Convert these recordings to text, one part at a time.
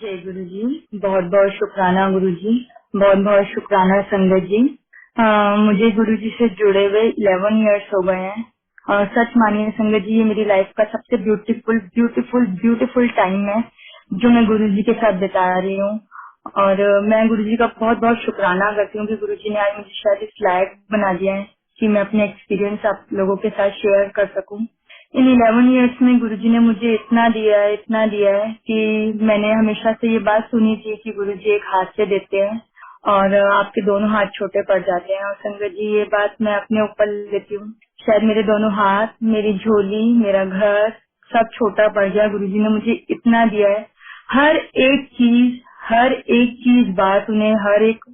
जय गुरु जी। बहुत बहुत शुक्राना गुरु जी। बहुत बहुत शुक्राना संगत जी। मुझे गुरु जी से जुड़े हुए 11 इयर्स हो गए हैं और सच मानिए संगत जी, ये मेरी लाइफ का सबसे ब्यूटीफुल ब्यूटीफुल ब्यूटीफुल टाइम है जो मैं गुरु जी के साथ बिता रही हूँ। और मैं गुरु जी का बहुत बहुत शुक्राना करती हूँ कि गुरु जी ने आज मुझे शायद इस लायक बना दिया है कि मैं अपने एक्सपीरियंस आप लोगों के साथ शेयर कर सकूं। इन 11 इयर्स में गुरुजी ने मुझे इतना दिया है कि मैंने हमेशा से ये बात सुनी थी कि गुरुजी एक हाथ से देते हैं और आपके दोनों हाथ छोटे पड़ जाते हैं। और संगत जी, ये बात मैं अपने ऊपर लेती हूँ। शायद मेरे दोनों हाथ, मेरी झोली, मेरा घर सब छोटा पड़ गया। गुरुजी ने मुझे इतना दिया है। हर हर एक चीज बात उन्हें, हर एक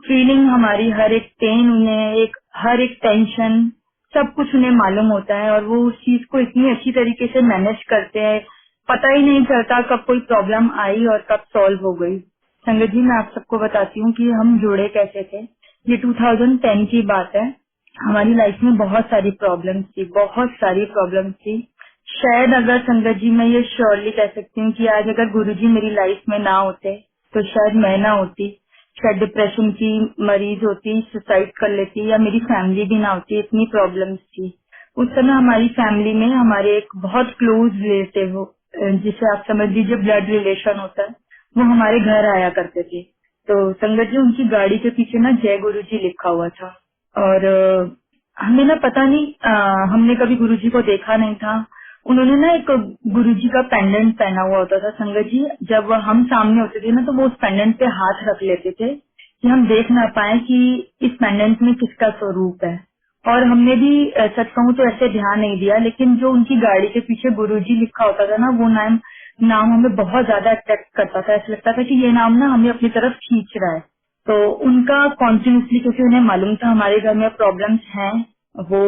फीलिंग हमारी, हर एक पेन उन्हें, हर एक टेंशन सब कुछ उन्हें मालूम होता है और वो उस चीज को इतनी अच्छी तरीके से मैनेज करते हैं। पता ही नहीं चलता कब कोई प्रॉब्लम आई और कब सॉल्व हो गई। संगत जी, मैं आप सबको बताती हूँ कि हम जुड़े कैसे थे। ये 2010 की बात है। हमारी लाइफ में बहुत सारी प्रॉब्लम्स थी। शायद अगर संगत जी, मैं ये श्योरली कह सकती हूँ कि आज अगर गुरुजी मेरी लाइफ में ना होते तो शायद मैं ना होती, शायद डिप्रेशन की मरीज होती, सुसाइड कर लेती, या मेरी फैमिली भी ना होती। इतनी प्रॉब्लम्स थी उस समय हमारी फैमिली में। हमारे एक बहुत क्लोज रिलेटिव हो, जिसे आप समझ लीजिए ब्लड रिलेशन होता है, वो हमारे घर आया करते थे। तो संगत जी, उनकी गाड़ी के पीछे ना जय गुरु जी लिखा हुआ था। और हमें ना पता नहीं, हमने कभी गुरुजी को देखा नहीं था। उन्होंने ना एक गुरुजी का पेंडेंट पहना हुआ होता था संगत जी। जब हम सामने होते थे ना तो वो उस पेंडेंट पे हाथ रख लेते थे कि हम देख ना पाए कि इस पेंडेंट में किसका स्वरूप है। और हमने भी सच कहूँ तो ऐसे ध्यान नहीं दिया, लेकिन जो उनकी गाड़ी के पीछे गुरुजी लिखा होता था ना, वो नाम नाम हमें बहुत ज्यादा अट्रैक्ट करता था। ऐसा लगता था कि ये नाम ना हमें अपनी तरफ खींच रहा है। तो उनका कॉन्टिन्यूसली, क्योंकि उन्हें मालूम था हमारे घर में प्रॉब्लम्स हैं, वो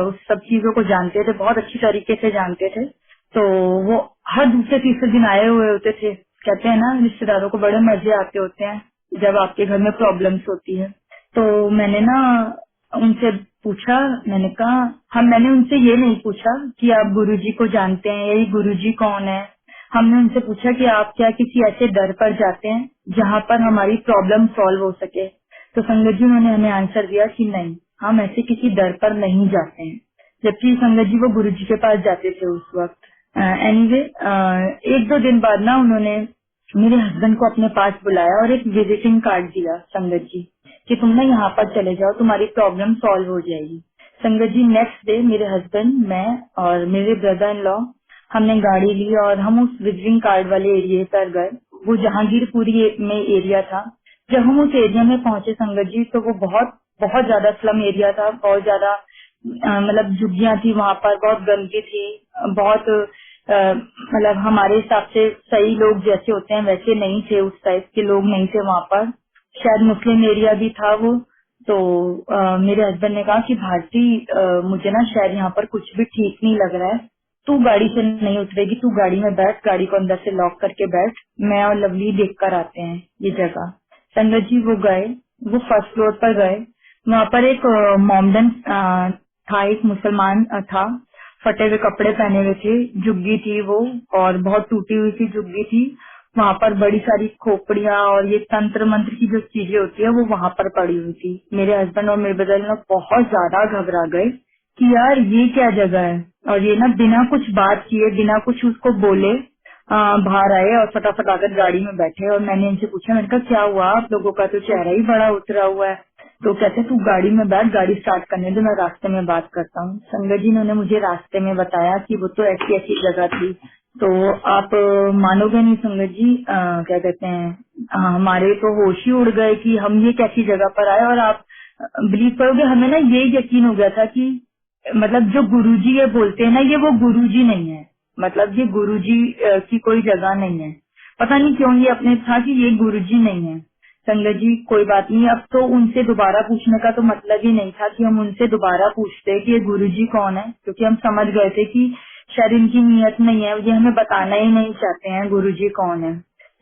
उस सब चीजों को जानते थे, बहुत अच्छी तरीके से जानते थे। तो वो हर दूसरे तीसरे दिन आए हुए होते थे। कहते हैं ना, रिश्तेदारों को बड़े मजे आते होते हैं जब आपके घर में प्रॉब्लम्स होती है। तो मैंने ना उनसे पूछा, मैंने उनसे ये नहीं पूछा कि आप गुरुजी को जानते हैं, यही गुरुजी कौन है। हमने उनसे पूछा कि आप क्या किसी ऐसे दर पर जाते हैं जहाँ पर हमारी प्रॉब्लम सॉल्व हो सके। तो संगत जी, उन्होंने हमें आंसर दिया कि नहीं, हम ऐसे किसी दर पर नहीं जाते हैं। जबकि संगत जी वो गुरुजी के पास जाते थे उस वक्त। एनीवे, एक दो दिन बाद ना उन्होंने मेरे हस्बैंड को अपने पास बुलाया और एक विजिटिंग कार्ड दिया संगत जी कि तुम ना यहाँ पर चले जाओ, तुम्हारी प्रॉब्लम सॉल्व हो जाएगी। संगत जी, नेक्स्ट डे मेरे हस्बैंड, मैं और मेरे ब्रदर इन लॉ, हमने गाड़ी ली और हम उस विजिटिंग कार्ड वाले एरिया पर गए। वो जहांगीरपुरी में एरिया था। जब हम उस एरिया में पहुंचे संगत जी, तो वो बहुत बहुत ज्यादा स्लम एरिया था। बहुत ज्यादा मतलब झुग्गियां थी वहाँ पर, बहुत गंदगी थी, बहुत मतलब हमारे हिसाब से सही लोग जैसे होते हैं वैसे नहीं थे, उस टाइप के लोग नहीं थे वहाँ पर। शायद मुस्लिम एरिया भी था वो। तो मेरे हस्बैंड ने कहा कि भारती, मुझे ना शायद यहाँ पर कुछ भी ठीक नहीं लग रहा है, तू गाड़ी से नहीं उतरेगी, तू गाड़ी में बैठ, गाड़ी को अंदर से लॉक करके बैठ, मैं और लवली देख कर आते हैं ये जगह। संगत जी, वो गए, वो फर्स्ट फ्लोर पर गए। वहाँ पर एक मोमडन था, एक मुसलमान था, फटे हुए कपड़े पहने हुए थे, झुग्गी थी वो, और बहुत टूटी हुई सी झुग्गी थी। वहाँ पर बड़ी सारी खोपड़ियाँ और ये तंत्र मंत्र की जो चीजें होती है वो वहाँ पर पड़ी हुई थी। मेरे हस्बैंड और मेरे ब्रदर लोग बहुत ज्यादा घबरा गए कि यार ये क्या जगह है। और ये ना बिना कुछ बात किए, बिना कुछ उसको बोले बाहर आए और फटाफट आकर गाड़ी में बैठे। और मैंने इनसे पूछा, मैंने कहा क्या हुआ, आप लोगों का तो चेहरा ही बड़ा उतरा हुआ है। तो कहते तू गाड़ी में बैठ, गाड़ी स्टार्ट करने दे, मैं रास्ते में बात करता हूँ। संगत जी, ने मुझे रास्ते में बताया कि वो तो ऐसी ऐसी जगह थी। तो आप मानोगे नहीं संगत जी, क्या कहते हैं, हमारे तो होश ही उड़ गए कि हम ये कैसी जगह पर आए। और आप बिलीव करोगे, हमें ना ये यकीन हो गया था कि मतलब जो गुरुजी ये बोलते हैं ना, ये वो गुरुजी नहीं है। मतलब ये गुरुजी की कोई जगह नहीं है। पता नहीं क्यों ये अपने था कि ये गुरुजी नहीं है। संगत जी, कोई बात नहीं, अब तो उनसे दोबारा पूछने का तो मतलब ही नहीं था कि हम उनसे दोबारा पूछते कि ये गुरुजी कौन है, क्योंकि हम समझ गए थे कि शायद इनकी नीयत नहीं है, ये हमें बताना ही नहीं चाहते हैं गुरुजी कौन है।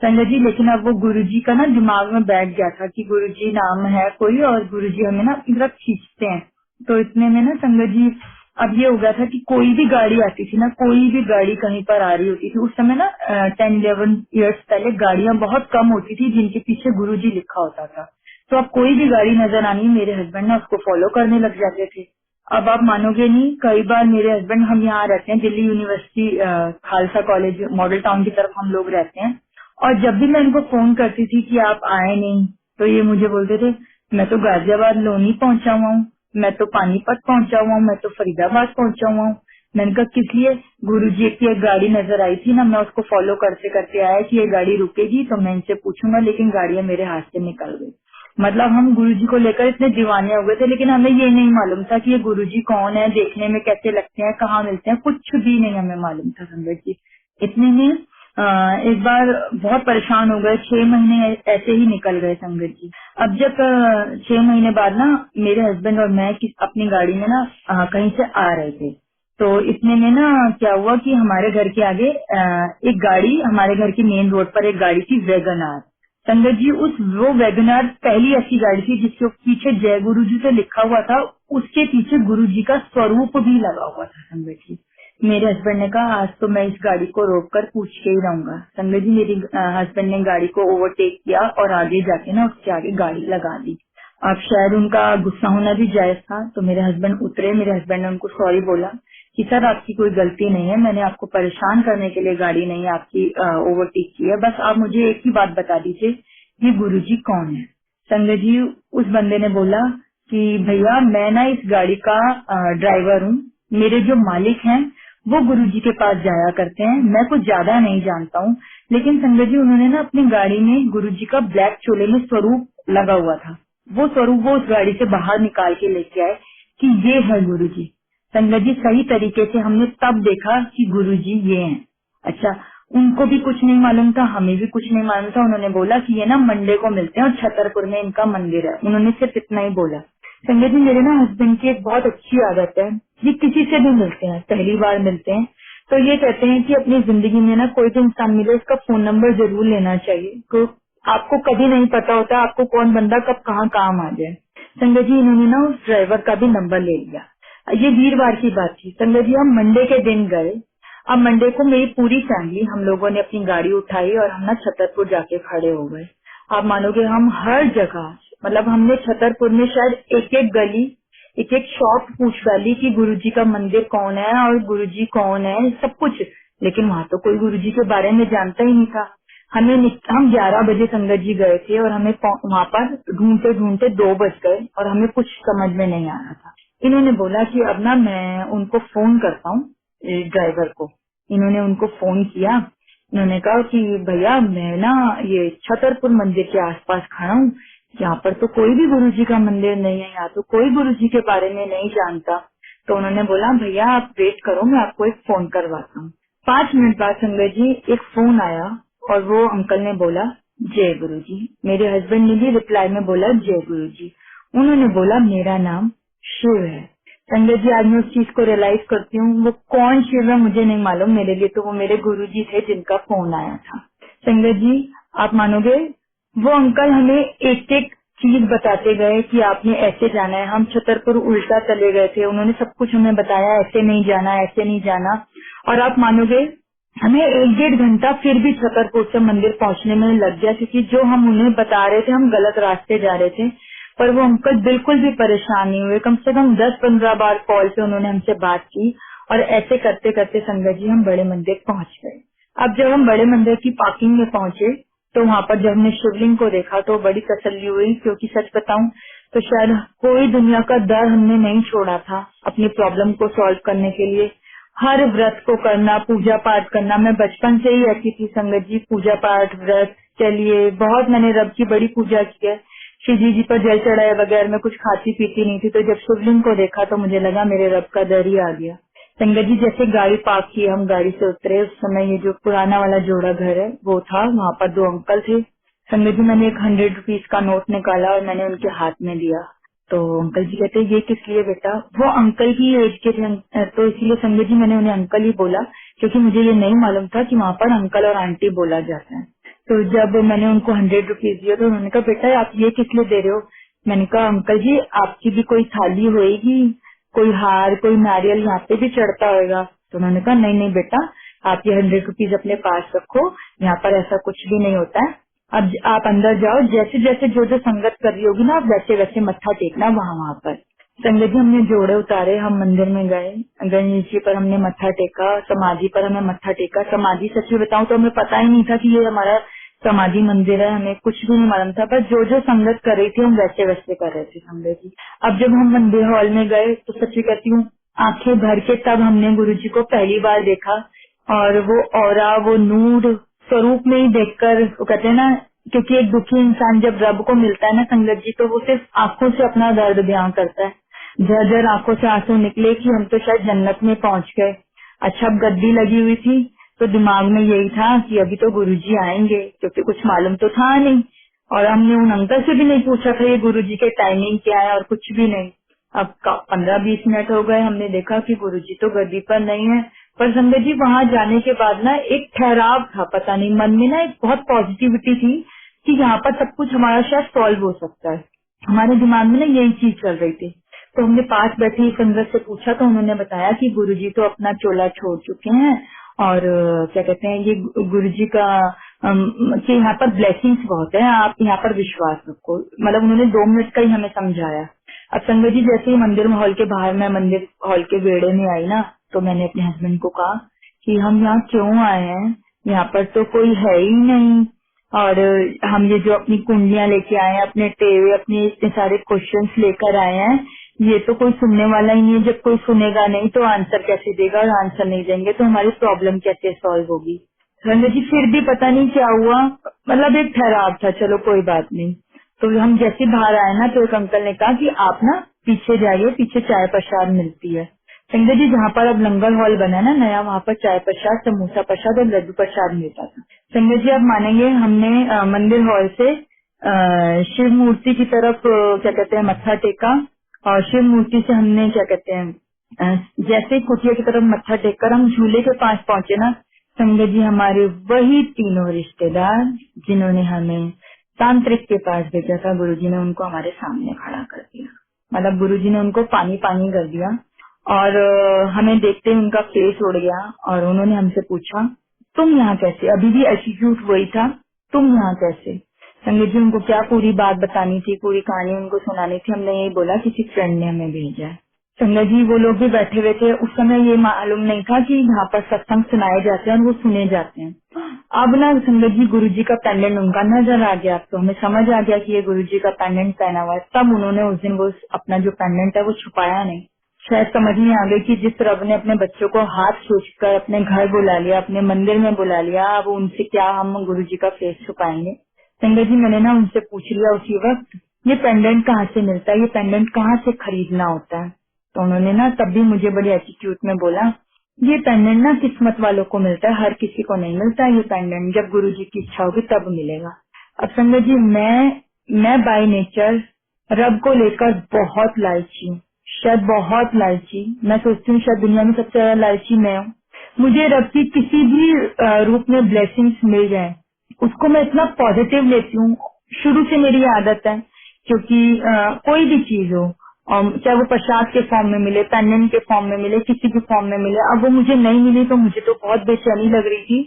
संगत जी, लेकिन अब वो गुरुजी का ना दिमाग में बैठ गया था कि गुरुजी नाम है कोई और गुरुजी हमें ना अपनी तरफ खींचते हैं। तो इतने में ना संगत जी अब ये हो गया था कि कोई भी गाड़ी आती थी ना, कोई भी गाड़ी कहीं पर आ रही होती थी, उस समय ना 10-11 ईयर्स पहले गाड़ियां बहुत कम होती थी जिनके पीछे गुरुजी लिखा होता था। तो अब कोई भी गाड़ी नजर आनी, मेरे हस्बैंड ना उसको फॉलो करने लग जाते थे। अब आप मानोगे नहीं, कई बार मेरे हस्बैंड, हम यहाँ रहते हैं Delhi university Khalsa college model town की तरफ हम लोग रहते हैं, और जब भी मैं इनको फोन करती थी कि आप आए नहीं, तो ये मुझे बोलते थे मैं तो गाजियाबाद लोनी पहुंचा हुआ हूँ, मैं तो पानीपत पहुंचा हुआ हूँ, मैं तो फरीदाबाद पहुंचा हुआ हूँ। मैंने कहा किस लिए? गुरुजी की एक गाड़ी नजर आई थी ना, मैं उसको फॉलो करते करते आया कि ये गाड़ी रुकेगी तो मैं इनसे पूछूंगा, लेकिन गाड़ियां मेरे हाथ से निकल गई। मतलब हम गुरुजी को लेकर इतने दीवाने हो गए थे, लेकिन हमें ये नहीं मालूम था कि ये गुरुजी कौन है, देखने में कैसे लगते हैं, कहाँ मिलते हैं, कुछ भी नहीं हमें मालूम था संगत जी। इतने में एक बार बहुत परेशान हो गए, 6 महीने ऐसे ही निकल गए संगत जी। अब जब 6 महीने बाद ना मेरे हस्बैंड और मैं अपनी गाड़ी में ना कहीं से आ रहे थे, तो इतने में ना क्या हुआ कि हमारे घर के आगे एक गाड़ी, हमारे घर की मेन रोड पर एक गाड़ी थी वैगनार। संगत जी वो वैगनार पहली ऐसी गाड़ी थी जिसके पीछे जय गुरु जी से लिखा हुआ था, उसके पीछे गुरु जी का स्वरूप भी लगा हुआ था संगत जी। मेरे हस्बैंड ने कहा आज तो मैं इस गाड़ी को रोककर पूछ के ही रहूंगा। संगत जी मेरी हस्बैंड ने गाड़ी को ओवरटेक किया और आगे जाके ना उसके आगे गाड़ी लगा दी। अब शायद उनका गुस्सा होना भी जायज था, तो मेरे हस्बैंड उतरे, मेरे हस्बैंड ने उनको सॉरी बोला कि सर आपकी कोई गलती नहीं है, मैंने आपको परेशान करने के लिए गाड़ी नहीं आपकी ओवरटेक की है, बस आप मुझे एक ही बात बता दीजिए ये गुरुजी कौन है। संगत जी उस बंदे ने बोला कि भैया मैं ना इस गाड़ी का ड्राइवर हूँ, मेरे जो मालिक हैं वो गुरुजी के पास जाया करते हैं, मैं कुछ ज्यादा नहीं जानता हूँ। लेकिन संगत जी उन्होंने ना अपनी गाड़ी में गुरुजी का ब्लैक चोले में स्वरूप लगा हुआ था, वो स्वरूप वो उस गाड़ी से बाहर निकाल के लेके आए कि ये है गुरुजी। संगत जी सही तरीके से हमने तब देखा कि गुरुजी ये हैं। अच्छा, उनको भी कुछ नहीं मालूम था, हमें भी कुछ नहीं मालूम था। उन्होंने बोला कि ये ना मंडे को मिलते हैं और छतरपुर में इनका मंदिर है, उन्होंने सिर्फ इतना ही बोला। संजय जी मेरे ना हस्बैंड की एक बहुत अच्छी आदत है, ये किसी से भी मिलते हैं, पहली बार मिलते हैं तो ये कहते हैं कि अपनी जिंदगी में ना कोई भी इंसान मिले उसका फोन नंबर जरूर लेना चाहिए, तो आपको कभी नहीं पता होता आपको कौन बंदा कब कहाँ काम आ जाए। संजय जी इन्होंने ना उस ड्राइवर का भी नंबर ले लिया। ये वीरवार की बात थी संजय जी, हम मंडे के दिन गए। अब मंडे को मेरी पूरी फैमिली, हम लोगों ने अपनी गाड़ी उठाई और हम ना छतरपुर जाके खड़े हो गए। आप मानोगे हम हर जगह, मतलब हमने छतरपुर में शायद एक एक गली, एक एक शॉप पूछ डाली कि गुरुजी का मंदिर कौन है और गुरुजी कौन है, सब कुछ। लेकिन वहाँ तो कोई गुरुजी के बारे में जानता ही नहीं था। हम 11 बजे संगत जी गए थे और हमें वहाँ पर ढूंढते ढूंढते 2 बज गए और हमें कुछ समझ में नहीं आ रहा था। इन्होंने बोला कि अब ना मैं उनको फोन करता हूँ ड्राइवर को। इन्होंने उनको फोन किया, इन्होंने कहा कि भैया मैं ना ये छतरपुर मंदिर के आसपास खड़ा हूँ, यहाँ पर तो कोई भी गुरुजी का मंदिर नहीं है, यहाँ तो कोई गुरुजी के बारे में नहीं जानता। तो उन्होंने बोला भैया आप वेट करो, मैं आपको एक फोन करवाता हूँ। 5 मिनट बाद संगत जी एक फोन आया और वो अंकल ने बोला जय गुरुजी। मेरे हस्बैंड ने भी रिप्लाई में बोला जय गुरुजी। उन्होंने बोला मेरा नाम शिव है। संजय जी आज मैं उस चीज को रियलाइज करती हूँ, वो कौन शिव है मुझे नहीं मालूम, मेरे लिए तो वो मेरे गुरुजी थे जिनका फोन आया था। संजय जी आप मानोगे वो अंकल हमें एक एक चीज बताते गए कि आपने ऐसे जाना है। हम छतरपुर उल्टा चले गए थे, उन्होंने सब कुछ हमें बताया, ऐसे नहीं जाना ऐसे नहीं जाना। और आप मानोगे हमें 1-1.5 घंटा फिर भी छतरपुर से मंदिर पहुंचने में लग गया, क्योंकि जो हम उन्हें बता रहे थे हम गलत रास्ते जा रहे थे। पर वो अंकल बिल्कुल भी परेशान नहीं हुए, कम से कम 10-15 बार कॉल पे उन्होंने हमसे बात की और ऐसे करते करते संगत जी हम बड़े मंदिर पहुंच गए। अब जब हम बड़े मंदिर की पार्किंग में पहुंचे तो वहाँ पर जब हमने शिवलिंग को देखा तो बड़ी तसल्ली हुई, क्योंकि सच बताऊं तो शायद कोई दुनिया का डर हमने नहीं छोड़ा था अपनी प्रॉब्लम को सॉल्व करने के लिए। हर व्रत को करना, पूजा पाठ करना, मैं बचपन से ही ऐसी थी संगत जी, पूजा पाठ व्रत चलिए बहुत मैंने रब की बड़ी पूजा की है, शिव जी पर जल चढ़ाए बगैर मैं कुछ खाती पीती नहीं थी। तो जब शिवलिंग को देखा तो मुझे लगा मेरे रब का डर ही आ गया। संगत जी जैसे गाड़ी पार्क की, हम गाड़ी से उतरे, उस समय ये जो पुराना वाला जोड़ा घर है वो था, वहाँ पर 2 अंकल थे। संगत जी मैंने एक 100 रुपीज का नोट निकाला और मैंने उनके हाथ में दिया। तो अंकल जी कहते ये किस लिए बेटा? वो अंकल की एज के थे, तो इसीलिए संगत जी मैंने उन्हें अंकल ही बोला, क्योंकि मुझे ये नहीं मालूम था कि वहाँ पर अंकल और आंटी बोला जाता है। तो जब मैंने उनको 100 रुपीज दिया तो उन्होंने कहा बेटा आप ये किस लिए दे रहे हो? मैंने कहा अंकल जी आपकी भी कोई थाली होएगी कोई हार कोई नारियल यहाँ पे भी चढ़ता होगा। तो उन्होंने कहा नहीं नहीं बेटा, आप ये 100 रुपीज अपने पास रखो, यहाँ पर ऐसा कुछ भी नहीं होता है। अब आप अंदर जाओ, जैसे जैसे जो जो संगत कर रही होगी ना, आप वैसे वैसे मत्था टेकना वहाँ वहाँ पर। संगत जी हमने जोड़े उतारे, हम मंदिर में गए, गणेश जी पर हमने मत्था टेका, समाधि पर हमें मत्था टेका। समाधि सच में बताऊं तो हमें पता ही नहीं था कि ये हमारा समाधि मंदिर है, हमें कुछ भी नहीं मालूम था, बस जो जो संगत कर रही थी हम वैसे वैसे कर रहे थे संगत जी। अब जब हम मंदिर हॉल में गए तो सच्ची कहती हूँ आंखें भर के तब हमने गुरु जी को पहली बार देखा। और वो ऑरा, वो नूर स्वरूप में ही देखकर, वो कहते हैं ना, क्योंकि एक दुखी इंसान जब रब को मिलता है ना संगत जी, तो वो सिर्फ आंखों से अपना दर्द बयां करता है। झरझर आंखों से आंसू निकले कि हम तो शायद जन्नत में पहुंच गए। अच्छा, अब गद्दी लगी हुई थी तो दिमाग में यही था कि अभी तो गुरुजी आएंगे, क्योंकि कुछ मालूम तो था नहीं। और हमने उन अंकल से भी नहीं पूछा था ये गुरुजी के टाइमिंग क्या है और कुछ भी नहीं। अब 15-20 मिनट हो गए, हमने देखा कि गुरुजी तो गद्दी पर नहीं है। पर संगत जी वहां जाने के बाद ना एक ठहराव था, पता नहीं मन में ना एक बहुत पॉजिटिविटी थी कि यहाँ पर सब कुछ हमारा शायद सॉल्व हो सकता है। हमारे दिमाग में ना यही चीज चल रही थी। तो हमने पास बैठी संगत से पूछा तो उन्होंने बताया कि गुरुजी तो अपना चोला छोड़ चुके हैं और क्या कहते हैं ये गुरुजी का कि यहाँ पर ब्लेसिंग्स बहुत है, आप यहाँ पर विश्वास रखो। मतलब उन्होंने 2 मिनट का ही हमें समझाया। अब संगत जी जैसे ही मंदिर हॉल के बाहर, मैं मंदिर हॉल के बेड़े में आई ना, तो मैंने अपने हस्बैंड को कहा कि हम यहाँ क्यों आए हैं, यहाँ पर तो कोई है ही नहीं। और हम ये जो अपनी कुंडलियां लेके आए हैं, अपने टेवे, अपने इतने सारे क्वेश्चंस लेकर आए हैं, ये तो कोई सुनने वाला ही नहीं है। जब कोई सुनेगा नहीं तो आंसर कैसे देगा, और आंसर नहीं देंगे तो हमारी प्रॉब्लम कैसे सॉल्व होगी। रंजन जी फिर भी पता नहीं क्या हुआ, मतलब एक ठहराव था, चलो कोई बात नहीं। तो हम जैसे बाहर आए ना तो एक अंकल ने कहा कि आप ना पीछे जाइए, पीछे चाय प्रसाद मिलती है। संजय जी जहाँ पर अब लंगर हॉल बना है ना नया, वहाँ पर चाय प्रसाद, समोसा प्रसाद और लड्डू प्रसाद मिलता था। संजय जी आप मानेंगे, हमने मंदिर हॉल से शिव मूर्ति की तरफ क्या कहते हैं मत्था टेका, और शिव मूर्ति से हमने क्या कहते हैं जैसे ही कुटिया की तरफ मत्था टेक कर हम झूले के पास पहुंचे ना, संजय जी हमारे वही तीनों रिश्तेदार जिन्होंने हमें तांत्रिक के पास भेजा था, गुरुजी ने उनको हमारे सामने खड़ा कर दिया। मतलब गुरुजी ने उनको पानी पानी कर दिया और हमें देखते ही उनका फेस उड़ गया। और उन्होंने हमसे पूछा तुम यहाँ कैसे, अभी भी एटीट्यूड वही था, तुम यहाँ कैसे। संगीत जी उनको क्या पूरी बात बतानी थी, पूरी कहानी उनको सुनानी थी। हमने यही बोला किसी फ्रेंड ने हमें भेजा है। संगत जी वो लोग भी बैठे हुए थे, उस समय ये मालूम नहीं था कि यहाँ पर सत्संग सुनाए जाते हैं और वो सुने जाते हैं। अब ना संगत जी गुरुजी का पेंडेंट उनका नजर आ गया, तो हमें समझ आ गया कि ये गुरुजी का पेंडेंट पहना हुआ है। तब उन्होंने उस दिन वो अपना जो पेंडेंट है वो छुपाया नहीं। शायद समझ में आ गई कि जिस रब ने अपने बच्चों को हाथ खींचकर अपने घर बुला लिया, अपने मंदिर में बुला लिया, अब उनसे क्या हम गुरुजी का फेस छुपाएंगे। संगत जी मैंने ना उनसे पूछ लिया उसी वक्त, ये पेंडेंट कहाँ से मिलता है, ये पेंडेंट कहाँ से खरीदना होता है। तो उन्होंने ना तब भी मुझे बड़ी एटीट्यूड में बोला, ये पेंडेंट ना किस्मत वालों को मिलता है, हर किसी को नहीं मिलता ये पेंडेंट, जब गुरुजी की इच्छा होगी तब मिलेगा। अब संगत जी मैं बाय नेचर रब को लेकर बहुत लालची हूँ, शायद बहुत लालची। मैं सोचती हूँ शायद दुनिया में सबसे ज्यादा लालची मैं हूँ। मुझे रब की किसी भी रूप में ब्लेसिंग्स मिल जाए उसको मैं इतना पॉजिटिव लेती हूँ, शुरू से मेरी आदत है। क्योंकि कोई भी चीज हो, चाहे वो प्रसाद के फॉर्म में मिले, पेंडेंट के फॉर्म में मिले, किसी भी फॉर्म में मिले, अब वो मुझे नहीं मिली तो मुझे तो बहुत बेचैनी लग रही थी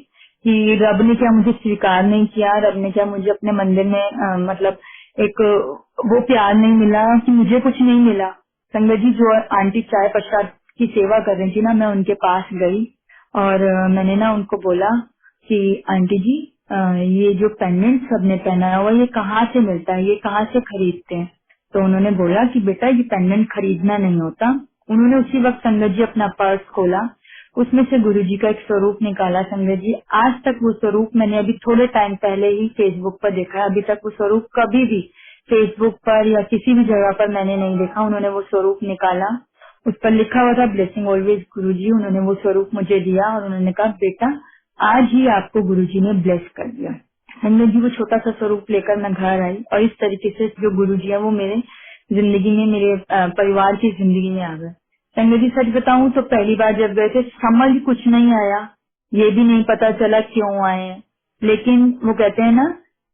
कि रब ने क्या मुझे स्वीकार नहीं किया, रब ने क्या मुझे अपने मंदिर में मतलब एक वो प्यार नहीं मिला कि मुझे कुछ नहीं मिला। संगत जी जो आंटी चाय प्रसाद की सेवा कर रही थी ना, मैं उनके पास गई और मैंने ना उनको बोला कि आंटी जी ये जो पेंडेंट सबने पहना हुआ ये कहाँ से मिलता है, ये कहाँ से खरीदते हैं। तो उन्होंने बोला कि बेटा ये पेंडेंट खरीदना नहीं होता। उन्होंने उसी वक्त संगत जी अपना पर्स खोला, उसमें से गुरुजी का एक स्वरूप निकाला। संगत जी आज तक वो स्वरूप मैंने अभी थोड़े टाइम पहले ही फेसबुक पर देखा है, अभी तक वो स्वरूप कभी भी फेसबुक पर या किसी भी जगह पर मैंने नहीं देखा। उन्होंने वो स्वरूप निकाला, उस पर लिखा हुआ था ब्लेसिंग ऑलवेज गुरुजी। उन्होंने वो स्वरूप मुझे दिया और उन्होंने कहा बेटा आज ही आपको गुरुजी ने ब्लेस कर दिया। संगत जी वो छोटा सा स्वरूप लेकर मैं घर आई और इस तरीके से जो गुरुजी है वो मेरे जिंदगी में, मेरे परिवार की जिंदगी में आ गए। संगत जी सच बताऊं तो पहली बार जब गए थे समझ कुछ नहीं आया, ये भी नहीं पता चला क्यों आए हैं। लेकिन वो कहते हैं ना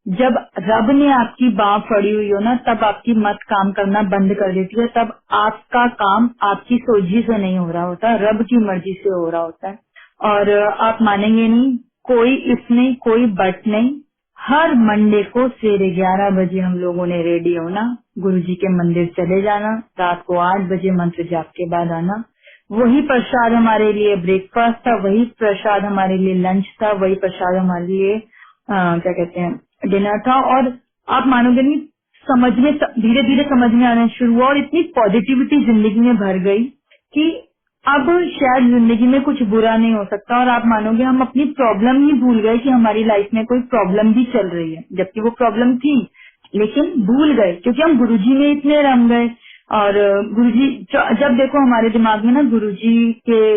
जब रब ने आपकी बाह फड़ी हुई हो ना, तब आपकी मत काम करना बंद कर देती है। तब आपका काम आपकी सोझी से नहीं हो रहा होता, रब की मर्जी से हो रहा होता है। और आप मानेंगे नहीं, कोई इफ नहीं, कोई बट नहीं। हर मंडे को सवेरे 11 बजे हम लोगों ने रेडी होना, गुरुजी के मंदिर चले जाना, रात को 8 बजे मंत्र जाप के बाद आना। वही प्रसाद हमारे लिए ब्रेकफास्ट था, वही प्रसाद हमारे लिए लंच था, वही प्रसाद हमारे लिए क्या कहते हैं डिनर था। और आप मानोगे नहीं, समझ में धीरे धीरे समझ में आना शुरू हुआ और इतनी पॉजिटिविटी जिंदगी में भर गई कि अब शायद जिंदगी में कुछ बुरा नहीं हो सकता। और आप मानोगे, हम अपनी प्रॉब्लम ही भूल गए कि हमारी लाइफ में कोई प्रॉब्लम भी चल रही है, जबकि वो प्रॉब्लम थी, लेकिन भूल गए क्योंकि हम गुरुजी में इतने रम गए। और गुरुजी जब देखो हमारे दिमाग में ना गुरुजी के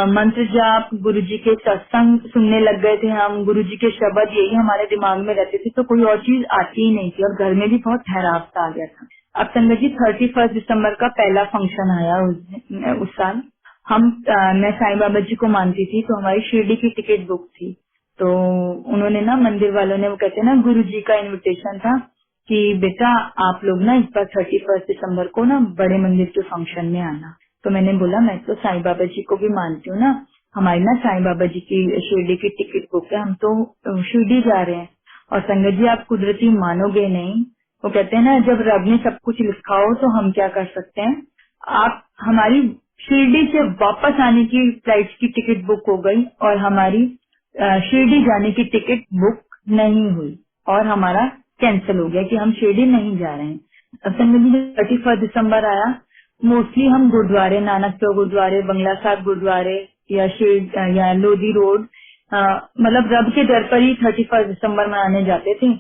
मंत्र जाप, गुरुजी के सत्संग सुनने लग गए थे हम, गुरुजी के शब्द यही हमारे दिमाग में रहते थे, तो कोई और चीज आती ही नहीं थी और घर में भी बहुत ठहराव सा आ गया था। अब संगत जी 31 दिसंबर का पहला फंक्शन आया उस साल। मैं साईं बाबा जी को मानती थी, तो हमारी शिरडी की टिकट बुक थी। तो उन्होंने ना, मंदिर वालों ने, वो कहते हैं ना, गुरुजी का इनविटेशन था कि बेटा आप लोग ना इस बार 31 दिसंबर को ना बड़े मंदिर के फंक्शन में आना। तो मैंने बोला मैं तो साईं बाबा जी को भी मानती हूँ ना, हमारी ना साईं बाबा जी की शिरडी की टिकट बुक है, हम तो शिरडी जा रहे हैं। और संगत जी आप कुदरती मानोगे नहीं, वो कहते हैं ना, जब रब ने सब कुछ लिखा हो तो हम क्या कर सकते हैं। आप हमारी शिरडी से वापस आने की फ्लाइट की टिकट बुक हो गई और हमारी शिरडी जाने की टिकट बुक नहीं हुई और हमारा कैंसिल हो गया कि हम शिरडी नहीं जा रहे हैं। अब संगत जी 31 दिसंबर आया, मोस्टली हम गुरुद्वारे, नानक चौक गुरुद्वारे, बंगला साहब गुरुद्वारे या लोधी रोड, मतलब रब के दर पर ही 31 दिसंबर मनाने जाते थे।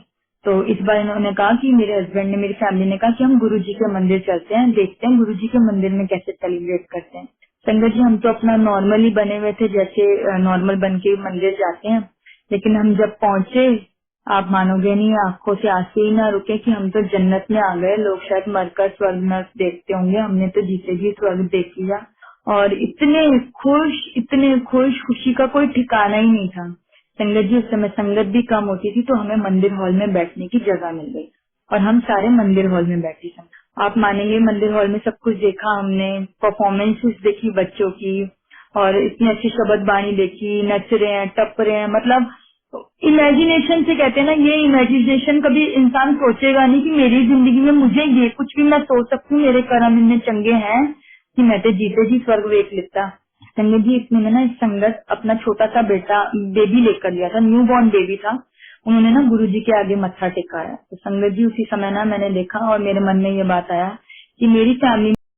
तो इस बार इन्होंने कहा कि मेरे हस्बैंड ने, मेरी फैमिली ने कहा कि हम गुरुजी के मंदिर चलते हैं, देखते हैं गुरुजी के मंदिर में कैसे सेलिब्रेट करते हैं। संगत जी हम तो अपना नॉर्मली बने हुए थे, जैसे नॉर्मल बन के मंदिर जाते हैं, लेकिन हम जब पहुंचे, आप मानोगे नहीं, आंखों से आंसू ही ना रुके कि हम तो जन्नत में आ गए। लोग शायद मरकर स्वर्ग नर्क देखते होंगे, हमने तो जीते जी स्वर्ग देख लिया। और इतने खुश, खुशी का कोई ठिकाना ही नहीं था। संगत जी उस समय संगत भी कम होती थी, तो हमें मंदिर हॉल में बैठने की जगह मिल गई और हम सारे मंदिर हॉल में बैठे थे। आप मानेंगे, मंदिर हॉल में सब कुछ देखा हमने, परफॉर्मेंसेस देखी बच्चों की, और इतनी अच्छी शब्द बाणी देखी, नच रहे हैं, टप रहे हैं, मतलब इमेजिनेशन से कहते हैं ना, ये इमेजिनेशन कभी इंसान सोचेगा नहीं कि मेरी जिंदगी में मुझे ये कुछ भी मैं सोच सकती हूँ, मेरे कर्म इतने चंगे हैं कि मैं तो जीते जी स्वर्ग वेख लेता। संगत जी इसमें ना इस संगत अपना छोटा सा बेबी लेकर लिया था, न्यू बॉर्न बेबी था, उन्होंने ना गुरुजी के आगे मत्था टेकाया। तो संगत जी उसी समय ना मैंने देखा और मेरे मन में ये बात आया कि मेरी फैमिली